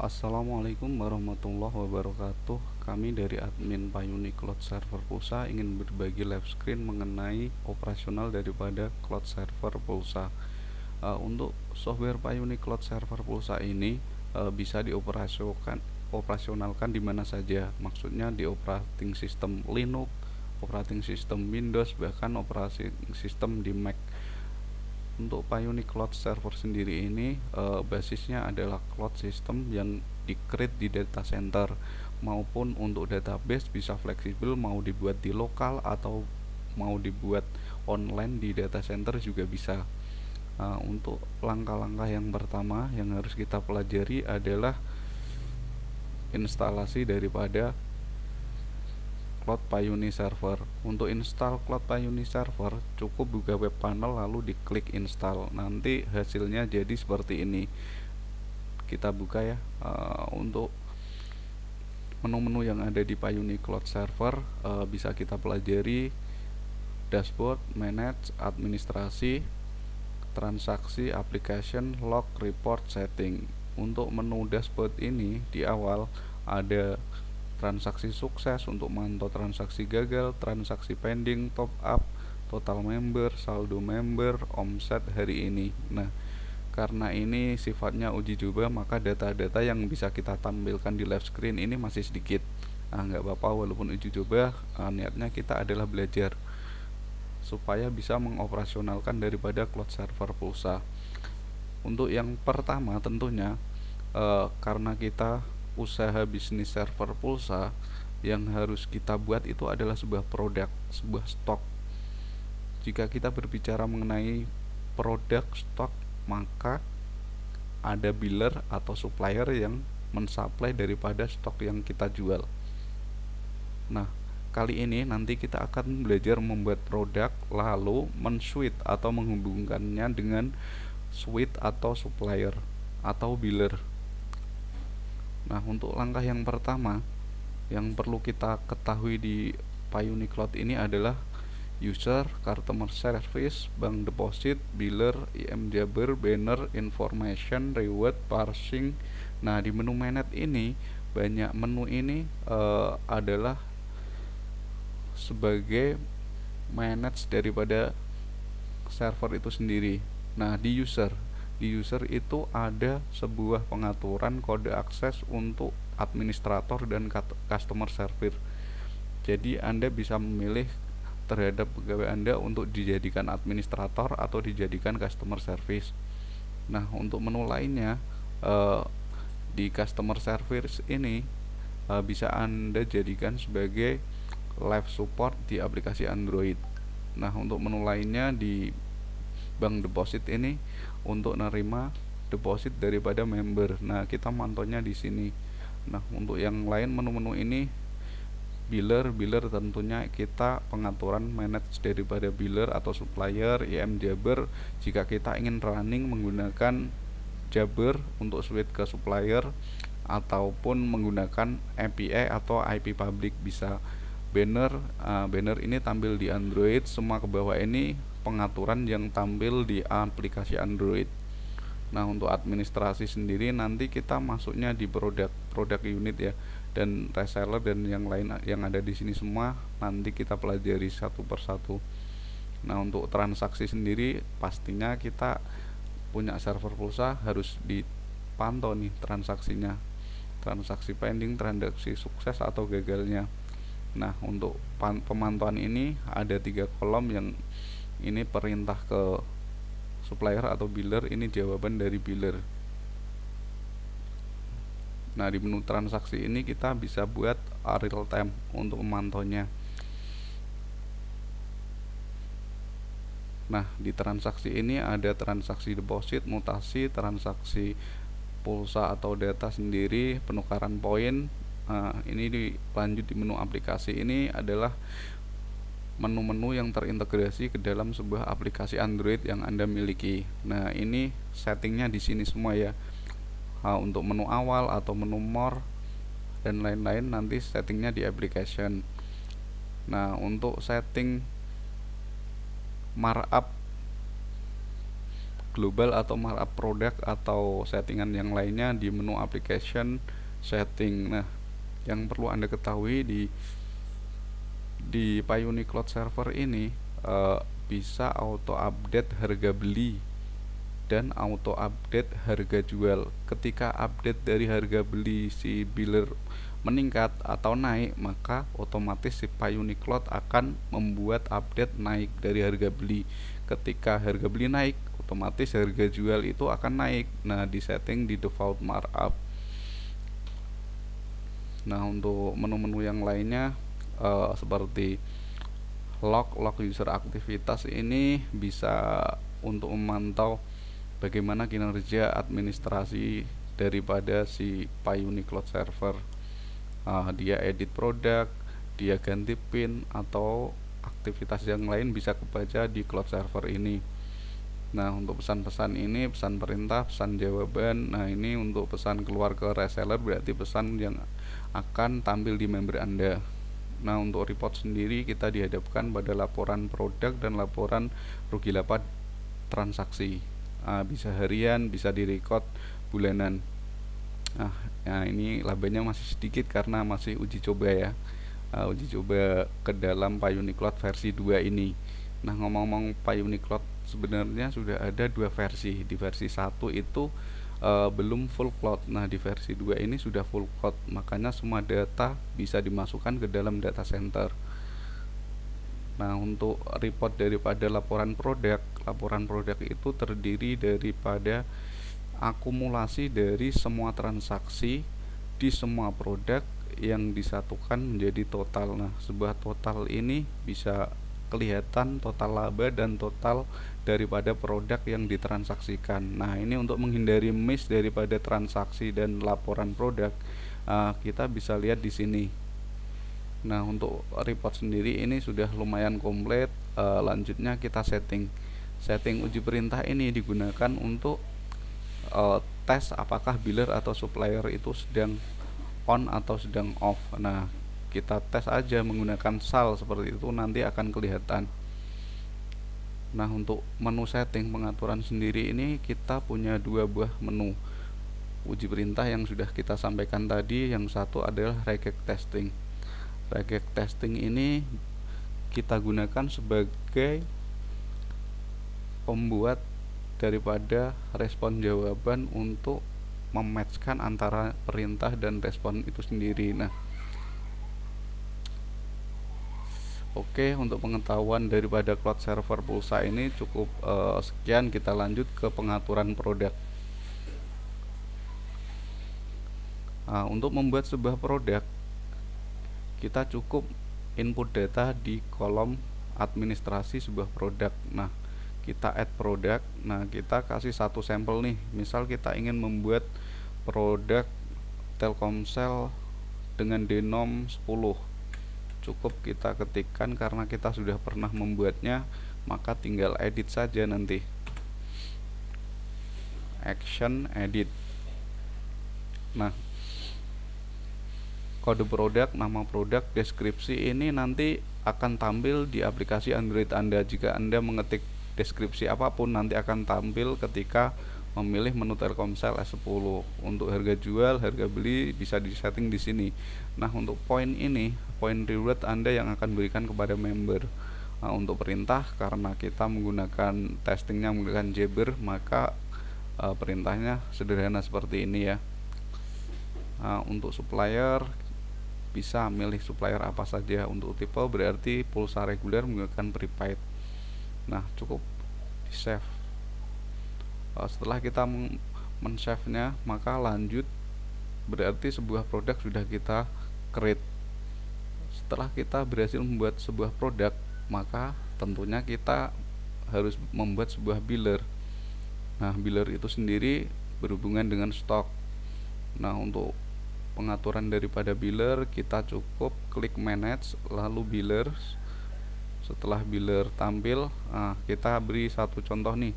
Assalamualaikum warahmatullahi wabarakatuh. Kami dari admin Payuni Cloud Server Pulsa ingin berbagi live screen mengenai operasional daripada Cloud Server Pulsa. Untuk software Payuni Cloud Server Pulsa ini bisa operasionalkan di mana saja. Maksudnya di operating system Linux, operating system Windows, bahkan operating system di Mac. Untuk Payuni Cloud Server sendiri ini basisnya adalah cloud system yang di-create di data center, maupun untuk database bisa fleksibel, mau dibuat di lokal atau mau dibuat online di data center juga bisa. Untuk langkah-langkah yang pertama yang harus kita pelajari adalah instalasi daripada Cloud Payuni Server. Untuk install Cloud Payuni Server, cukup buka web panel lalu diklik install. Nanti hasilnya jadi seperti ini. Kita buka ya. Untuk menu-menu yang ada di Payuni Cloud Server bisa kita pelajari: dashboard, manage, administrasi, transaksi, application, log, report, setting. Untuk menu dashboard ini di awal ada transaksi sukses untuk mantau transaksi gagal, transaksi pending, top up, total member, saldo member, omset hari ini. Nah, karena ini sifatnya uji coba, maka data-data yang bisa kita tampilkan di live screen ini masih sedikit. Nggak apa-apa, walaupun uji coba, niatnya kita adalah belajar supaya bisa mengoperasionalkan daripada cloud server pulsa. Untuk yang pertama tentunya karena kita usaha bisnis server pulsa, yang harus kita buat itu adalah sebuah produk, sebuah stok. Jika kita berbicara mengenai produk stok, maka ada biller atau supplier yang mensuplai daripada stok yang kita jual. Nah, kali ini nanti kita akan belajar membuat produk lalu men-suite atau menghubungkannya dengan suite atau supplier atau biller. Nah, untuk langkah yang pertama yang perlu kita ketahui di Payuni Cloud ini adalah user, customer service, bank deposit, biller, IM Jabber, banner, information, reward, parsing. Nah, di menu manage ini banyak menu ini adalah sebagai manage daripada server itu sendiri. Nah, di user itu ada sebuah pengaturan kode akses untuk administrator dan customer service. Jadi Anda bisa memilih terhadap pegawai Anda untuk dijadikan administrator atau dijadikan customer service. Nah, untuk menu lainnya di customer service ini bisa Anda jadikan sebagai live support di aplikasi Android. Nah, untuk menu lainnya di bank deposit ini untuk menerima deposit daripada member. Nah, kita mantaunya di sini. Nah, untuk yang lain menu-menu ini biller tentunya kita pengaturan manage daripada biller atau supplier, IM Jabber jika kita ingin running menggunakan Jabber untuk switch ke supplier, ataupun menggunakan API atau IP public bisa. Banner ini tampil di Android, semua ke bawah ini pengaturan yang tampil di aplikasi Android. Nah, untuk administrasi sendiri nanti kita masuknya di produk unit ya, dan reseller dan yang lain yang ada di sini semua nanti kita pelajari satu persatu. Nah, untuk transaksi sendiri pastinya kita punya server pulsa harus dipantau nih transaksinya, transaksi pending, transaksi sukses atau gagalnya. Nah, untuk pemantauan ini ada 3 kolom, yang ini perintah ke supplier atau biller, ini jawaban dari biller. Nah, di menu transaksi ini kita bisa buat real time untuk memantaunya. Nah, di transaksi ini ada transaksi deposit, mutasi, transaksi pulsa atau data sendiri, penukaran poin. Ini dilanjut di menu aplikasi. Ini adalah menu-menu yang terintegrasi ke dalam sebuah aplikasi Android yang Anda miliki. Nah, ini settingnya di sini semua ya. Untuk menu awal atau menu more dan lain-lain nanti settingnya di application. Nah, untuk setting markup global atau markup produk atau settingan yang lainnya di menu application setting. Nah, yang perlu Anda ketahui di Payuni Cloud Server ini bisa auto update harga beli dan auto update harga jual. Ketika update dari harga beli si biller meningkat atau naik, maka otomatis si Payuni Cloud akan membuat update naik dari harga beli. Ketika harga beli naik, otomatis harga jual itu akan naik. Nah, di setting di default markup. Nah, untuk menu-menu yang lainnya seperti log user aktivitas ini bisa untuk memantau bagaimana kinerja administrasi daripada si Payuni Cloud Server. Dia edit produk, dia ganti pin, atau aktivitas yang lain bisa kebaca di Cloud Server ini. Nah, untuk pesan-pesan ini, pesan perintah, pesan jawaban. Nah, ini untuk pesan keluar ke reseller, berarti pesan yang akan tampil di member Anda. Nah, untuk report sendiri kita dihadapkan pada laporan produk dan laporan rugi laba transaksi. Bisa harian, bisa direcord bulanan. Nah, ini labanya masih sedikit karena masih uji coba ya. Uji coba ke dalam Payuni Cloud versi 2 ini. Nah, ngomong-ngomong Payuni Cloud, sebenarnya sudah ada 2 versi. Di versi 1 itu belum full cloud. Nah, di versi 2 ini sudah full cloud, makanya semua data bisa dimasukkan ke dalam data center. Nah, untuk report daripada laporan produk itu terdiri daripada akumulasi dari semua transaksi di semua produk yang disatukan menjadi total. Nah, sebuah total ini bisa kelihatan total laba dan total daripada produk yang ditransaksikan. Nah, ini untuk menghindari miss daripada transaksi dan laporan produk, kita bisa lihat di sini. Nah, untuk report sendiri ini sudah lumayan komplit. Lanjutnya kita setting uji perintah ini digunakan untuk tes apakah biller atau supplier itu sedang on atau sedang off. Nah, kita tes aja menggunakan sal seperti itu, nanti akan kelihatan. Nah, untuk menu setting pengaturan sendiri ini kita punya 2 buah menu uji perintah yang sudah kita sampaikan tadi. Yang satu adalah regex testing. Regex testing ini kita gunakan sebagai pembuat daripada respon jawaban untuk mematchkan antara perintah dan respon itu sendiri. Nah, oke, untuk pengetahuan daripada Cloud Server Pulsa ini cukup sekian. Kita lanjut ke pengaturan produk. Untuk membuat sebuah produk, kita cukup input data di kolom administrasi sebuah produk. Nah, kita add produk. Nah, kita kasih satu sampel nih. Misal kita ingin membuat produk Telkomsel dengan denom 10. Cukup kita ketikkan, karena kita sudah pernah membuatnya, maka tinggal edit saja nanti. Action edit. Nah, kode produk, nama produk, deskripsi ini nanti akan tampil di aplikasi Android Anda. Jika Anda mengetik deskripsi apapun, nanti akan tampil ketika memilih menu Telkomsel S10. Untuk harga jual, harga beli bisa disetting di sini. Nah, untuk poin ini, poin reward Anda yang akan berikan kepada member. Nah, untuk perintah, karena kita menggunakan testingnya menggunakan Jabber, maka perintahnya sederhana seperti ini ya. Untuk supplier bisa milih supplier apa saja. Untuk tipe berarti pulsa reguler menggunakan prepaid. Nah, cukup di save. Setelah kita men-save-nya, maka lanjut, berarti sebuah produk sudah kita create. Setelah kita berhasil membuat sebuah produk, maka tentunya kita harus membuat sebuah biller. Nah, biller itu sendiri berhubungan dengan stok. Nah, untuk pengaturan daripada biller, kita cukup klik manage lalu biller. Setelah biller tampil, kita beri satu contoh nih.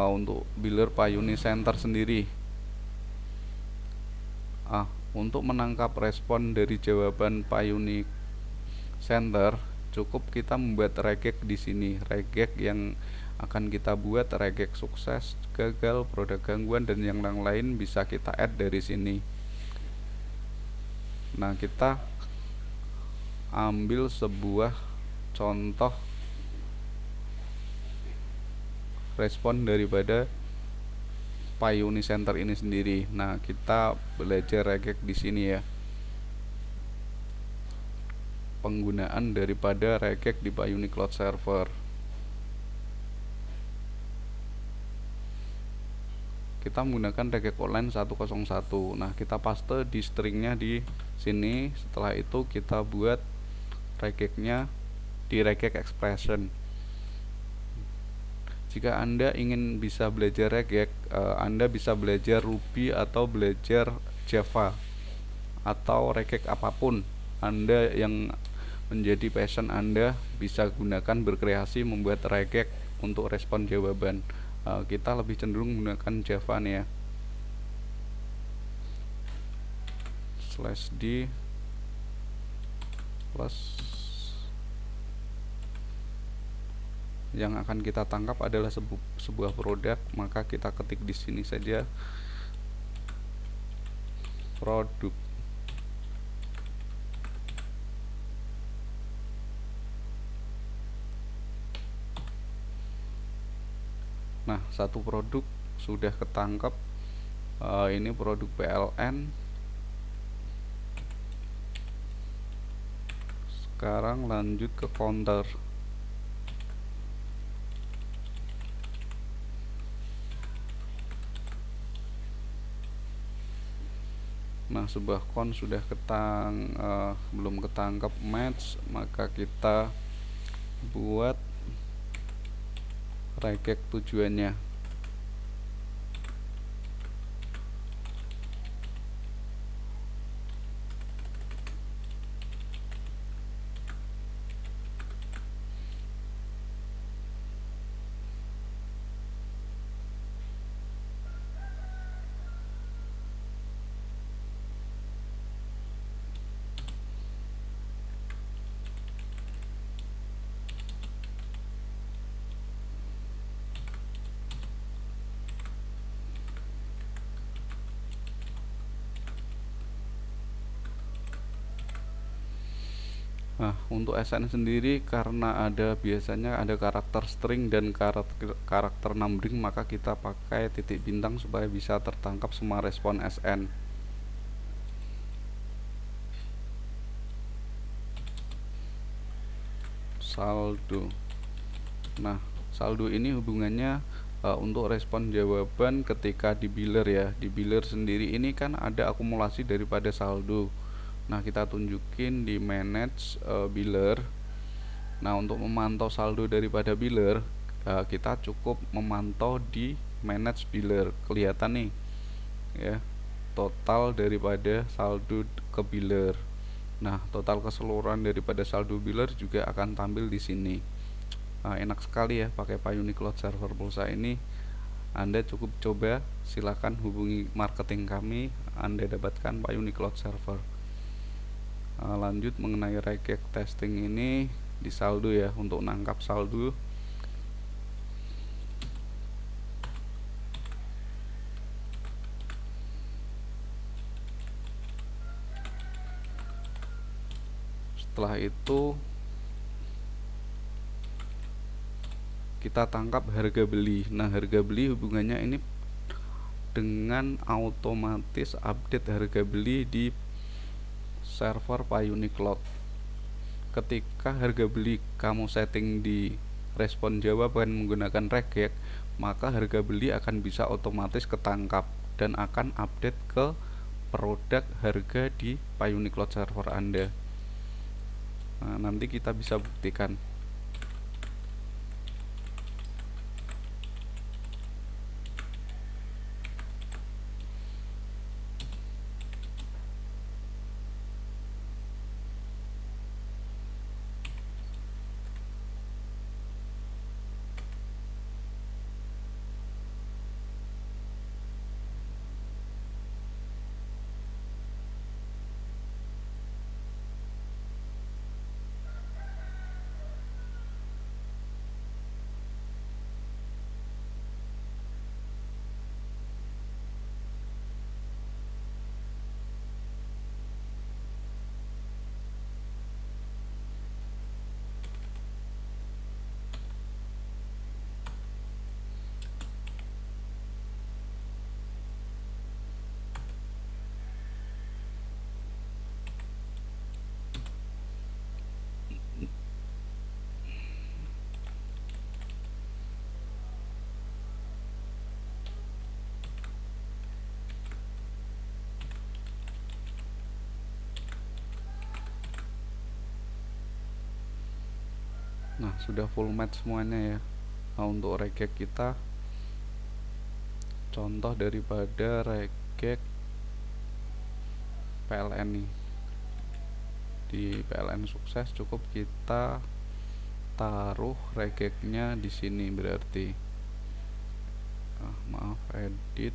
Untuk biller Payuni Center sendiri, untuk menangkap respon dari jawaban Payuni Center, cukup kita membuat regex di sini. Regex yang akan kita buat regex sukses, gagal, produk gangguan, dan yang lain bisa kita add dari sini. Nah, kita ambil sebuah contoh respon daripada PyUni Center ini sendiri. Nah, kita belajar regex di sini ya. Penggunaan daripada regex di PyUni Cloud Server. Kita menggunakan regex online 101. Nah, kita paste di stringnya di sini. Setelah itu kita buat regexnya di regex expression. Jika Anda ingin bisa belajar regex, Anda bisa belajar Ruby atau belajar Java atau regex apapun Anda yang menjadi passion Anda, bisa gunakan berkreasi membuat regex untuk respon jawaban. Kita lebih cenderung menggunakan Java nih ya. /d plus yang akan kita tangkap adalah sebuah produk, maka kita ketik di sini saja produk. Nah, satu produk sudah ketangkap. Ini produk PLN. Sekarang lanjut ke counter. Nah, sebuah count sudah belum ketangkap match, maka kita buat regex tujuannya. Nah, untuk SN sendiri karena biasanya ada karakter string dan karakter numbering, maka kita pakai titik bintang supaya bisa tertangkap semua respon SN. Saldo. Nah, saldo ini hubungannya untuk respon jawaban ketika di biller ya. Di biller sendiri ini kan ada akumulasi daripada saldo. Nah, kita tunjukin di manage biller. Nah, untuk memantau saldo daripada biller, kita cukup memantau di manage biller. Kelihatan nih ya, total daripada saldo ke biller. Nah, total keseluruhan daripada saldo biller juga akan tampil di sini. Enak sekali ya pakai PyUni Cloud Server Pulsa ini. Anda cukup coba, silakan hubungi marketing kami, Anda dapatkan PyUni Cloud Server. Lanjut mengenai regex testing ini di saldo ya, untuk nangkap saldo. Setelah itu kita tangkap harga beli. Nah, harga beli hubungannya ini dengan otomatis update harga beli di server PyUni Cloud. Ketika harga beli kamu setting di respon jawaban menggunakan regex, maka harga beli akan bisa otomatis ketangkap dan akan update ke produk harga di PyUni Cloud Server Anda. Nah, nanti kita bisa buktikan. Nah, sudah full match semuanya ya. Nah, untuk reggae kita, contoh daripada reggae PLN nih. Di PLN sukses cukup kita taruh reggae-nya di sini berarti. Maaf, edit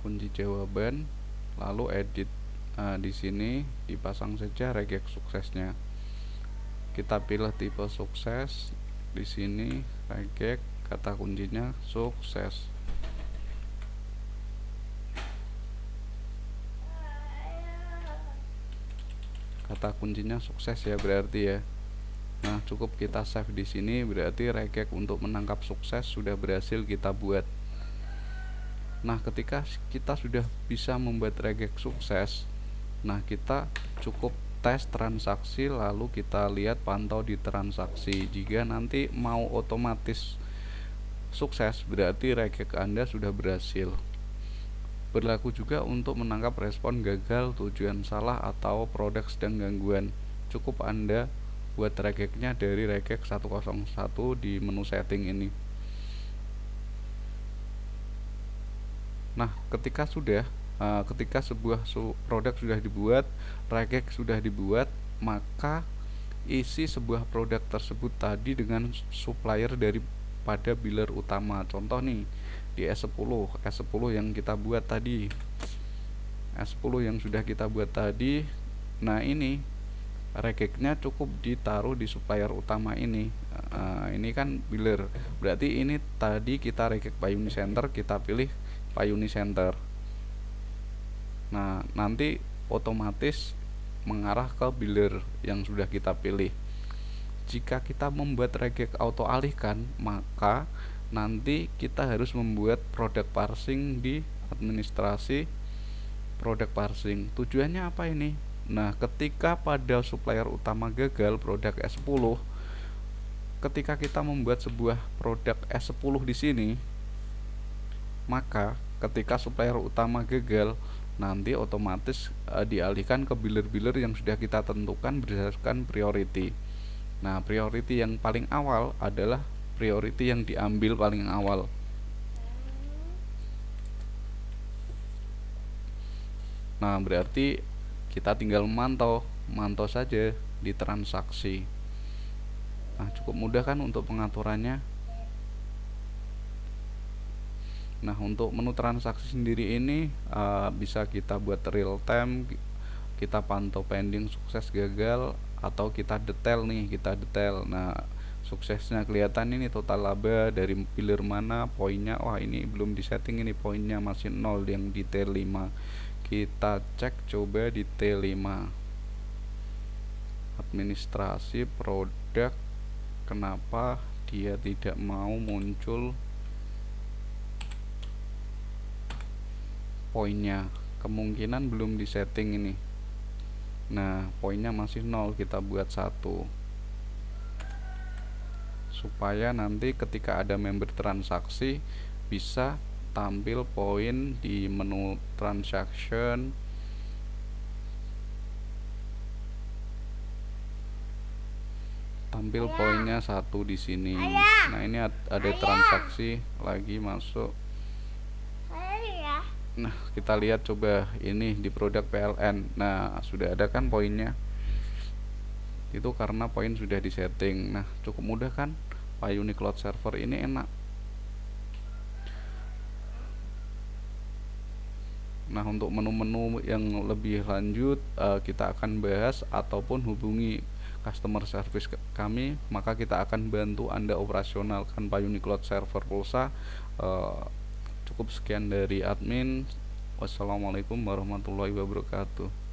kunci jawaban, lalu edit. Di sini dipasang saja reggae suksesnya. Kita pilih tipe sukses. Di sini reggae, kata kuncinya sukses. Kata kuncinya sukses ya berarti ya. Nah, cukup kita save di sini, berarti reggae untuk menangkap sukses sudah berhasil kita buat. Nah, ketika kita sudah bisa membuat reggae sukses, nah kita cukup tes transaksi, lalu kita lihat pantau di transaksi. Jika nanti mau otomatis sukses, berarti reggae Anda sudah berhasil. Berlaku juga untuk menangkap respon gagal, tujuan salah, atau produk sedang gangguan. Cukup Anda buat reggae-nya dari reggae 101 di menu setting ini. Nah, ketika sebuah produk sudah dibuat, reggae sudah dibuat, maka isi sebuah produk tersebut tadi dengan supplier daripada biller utama. Contoh nih, di S10 yang kita buat tadi, S10 yang sudah kita buat tadi. Nah, ini reggae-nya cukup ditaruh di supplier utama ini. Ini kan biller, berarti ini tadi kita reggae Payuni Center, kita pilih Payuni Center. Nah, nanti otomatis mengarah ke biller yang sudah kita pilih. Jika kita membuat reggae auto alihkan, maka nanti kita harus membuat produk parsing di administrasi produk parsing. Tujuannya apa ini? Nah, ketika pada supplier utama gagal produk S10, ketika kita membuat sebuah produk S10 di sini, maka ketika supplier utama gagal, nanti otomatis dialihkan ke biller-biller yang sudah kita tentukan berdasarkan priority. Nah, priority yang paling awal adalah priority yang diambil paling awal. Nah, berarti kita tinggal memantau saja di transaksi. Nah, cukup mudah kan untuk pengaturannya. Nah, untuk menu transaksi sendiri ini bisa kita buat real time, kita pantau pending, sukses, gagal, atau kita detail nih, Nah, suksesnya kelihatan ini total laba dari biller mana, poinnya. Wah, ini belum disetting, ini poinnya masih 0 yang di T5. Kita cek coba di T5 administrasi produk, kenapa dia tidak mau muncul poinnya. Kemungkinan belum disetting ini. Nah, poinnya masih 0, kita buat 1 supaya nanti ketika ada member transaksi bisa tampil poin di menu transaction. Tampil poinnya 1 di sini. Nah, ini ada transaksi lagi masuk. Nah, kita lihat coba ini di produk PLN. Nah, sudah ada kan poinnya. Itu karena poin sudah disetting. Nah, cukup mudah kan? Payuni Cloud Server ini enak. Nah, untuk menu-menu yang lebih lanjut kita akan bahas ataupun hubungi customer service kami, maka kita akan bantu Anda operasionalkan Payuni Cloud Server Pulsa. Cukup sekian dari admin. Wassalamualaikum warahmatullahi wabarakatuh.